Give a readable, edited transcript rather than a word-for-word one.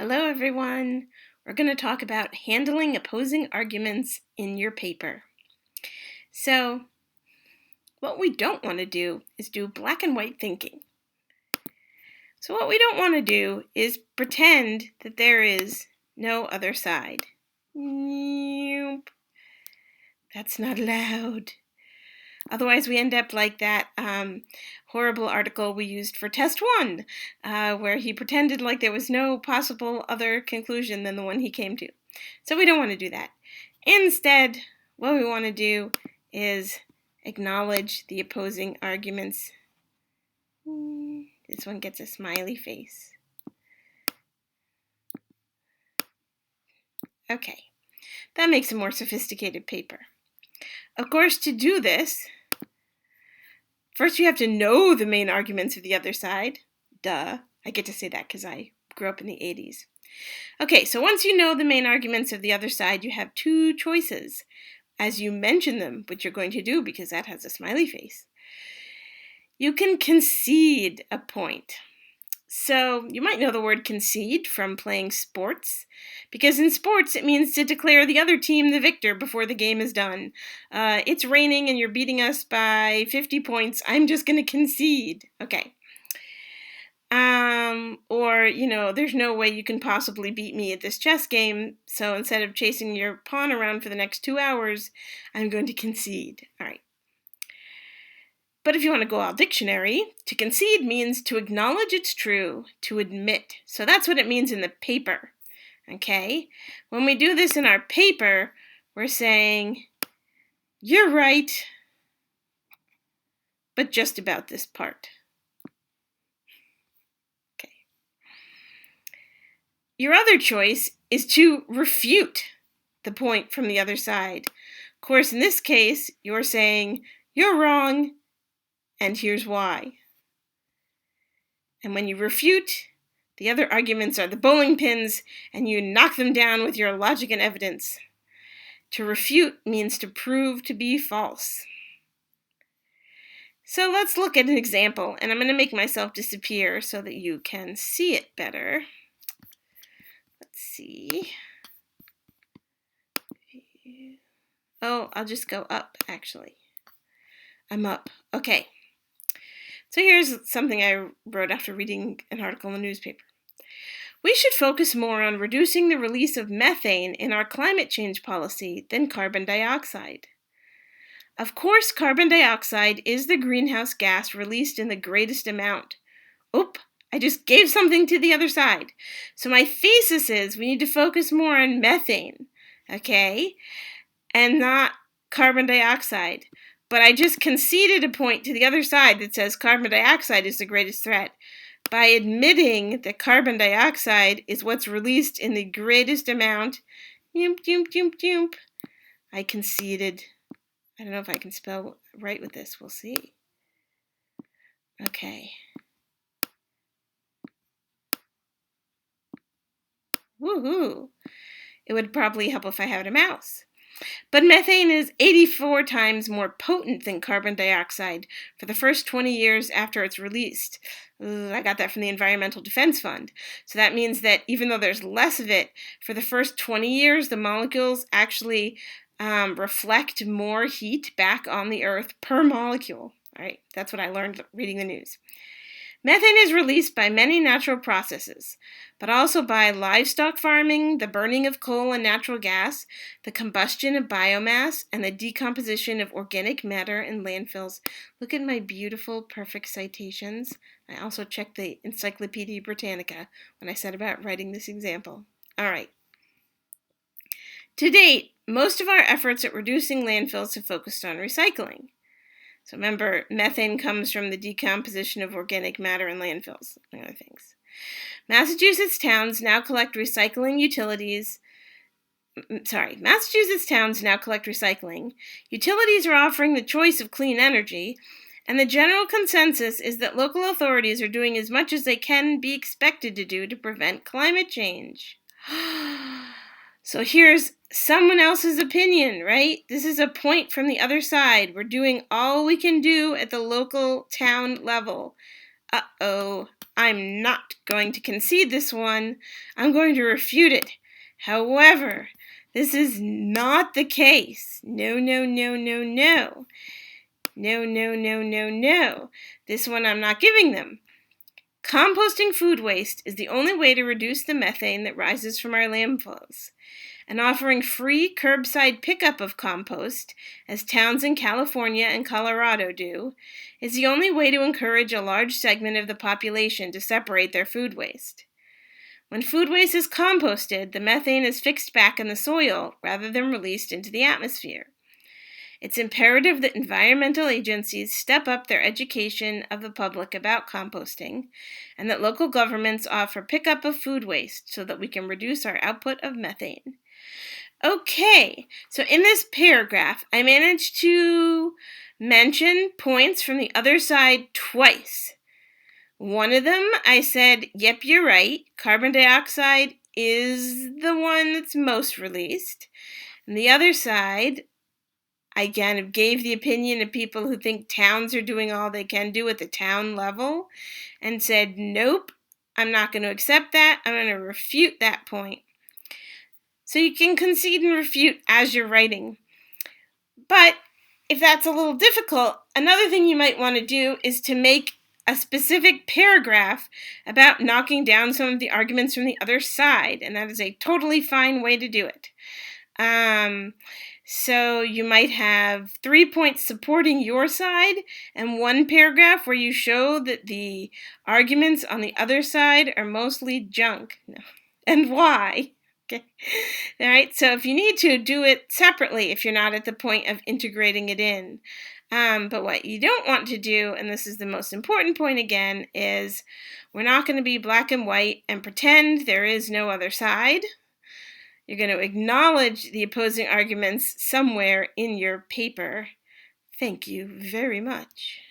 Hello, everyone. We're going to talk about handling opposing arguments in your paper. So, what we don't want to do is do black and white thinking. So, what we don't want to do is pretend that there is no other side. Nope. That's not allowed. Otherwise, we end up like that horrible article we used for test 1, where he pretended like there was no possible other conclusion than the one he came to. So we don't want to do that. Instead, what we want to do is acknowledge the opposing arguments. This one gets a smiley face. Okay, that makes a more sophisticated paper. Of course, to do this, first you have to know the main arguments of the other side. Duh. I get to say that because I grew up in the 80s. Okay, so once you know the main arguments of the other side, you have two choices as you mention them, which you're going to do because that has a smiley face. You can concede a point. So you might know the word concede from playing sports, because in sports it means to declare the other team the victor before the game is done. It's raining and you're beating us by 50 points. I'm just going to concede. Okay. Or, there's no way you can possibly beat me at this chess game, so instead of chasing your pawn around for the next 2 hours, I'm going to concede. All right. But if you want to go all dictionary, to concede means to acknowledge it's true, to admit. So that's what it means in the paper, okay? When we do this in our paper, we're saying, you're right, but just about this part. Okay. Your other choice is to refute the point from the other side. Of course, in this case, you're saying, you're wrong, and here's why. And when you refute, the other arguments are the bowling pins, and you knock them down with your logic and evidence. To refute means to prove to be false. So let's look at an example, and I'm going to make myself disappear so that you can see it better. Let's see. Oh, I'll just go up, actually. I'm up. Okay. So here's something I wrote after reading an article in the newspaper. We should focus more on reducing the release of methane in our climate change policy than carbon dioxide. Of course, carbon dioxide is the greenhouse gas released in the greatest amount. Oop, I just gave something to the other side. So my thesis is we need to focus more on methane, okay, and not carbon dioxide. But I just conceded a point to the other side that says carbon dioxide is the greatest threat. By admitting that carbon dioxide is what's released in the greatest amount, I conceded. I don't know if I can spell right with this. We'll see. Okay. Woohoo! It would probably help if I had a mouse. But methane is 84 times more potent than carbon dioxide for the first 20 years after it's released. I got that from the Environmental Defense Fund. So that means that even though there's less of it, for the first 20 years, the molecules actually reflect more heat back on the Earth per molecule. All right, that's what I learned reading the news. Methane is released by many natural processes, but also by livestock farming, the burning of coal and natural gas, the combustion of biomass, and the decomposition of organic matter in landfills. Look at my beautiful, perfect citations. I also checked the Encyclopedia Britannica when I said about writing this example. All right. To date, most of our efforts at reducing landfills have focused on recycling. So remember, methane comes from the decomposition of organic matter in landfills and other things. Massachusetts towns now collect recycling. Utilities are offering the choice of clean energy, and the general consensus is that local authorities are doing as much as they can be expected to do to prevent climate change. So here's someone else's opinion, right? This is a point from the other side. We're doing all we can do at the local town level. Uh-oh, I'm not going to concede this one. I'm going to refute it. However, this is not the case. No, no, no, no, no. No, no, no, no, no. This one I'm not giving them. Composting food waste is the only way to reduce the methane that rises from our landfills. And offering free curbside pickup of compost, as towns in California and Colorado do, is the only way to encourage a large segment of the population to separate their food waste. When food waste is composted, the methane is fixed back in the soil rather than released into the atmosphere. It's imperative that environmental agencies step up their education of the public about composting, and that local governments offer pickup of food waste so that we can reduce our output of methane. Okay, so in this paragraph, I managed to mention points from the other side twice. One of them, I said, yep, you're right, carbon dioxide is the one that's most released. And the other side, I kind of gave the opinion of people who think towns are doing all they can do at the town level and said, nope, I'm not going to accept that. I'm going to refute that point. So you can concede and refute as you're writing. But if that's a little difficult, another thing you might want to do is to make a specific paragraph about knocking down some of the arguments from the other side, and that is a totally fine way to do it. So you might have 3 points supporting your side and one paragraph where you show that the arguments on the other side are mostly junk. And why? Okay. All right, so if you need to, do it separately if you're not at the point of integrating it in. But what you don't want to do, and this is the most important point again, is we're not going to be black and white and pretend there is no other side. You're going to acknowledge the opposing arguments somewhere in your paper. Thank you very much.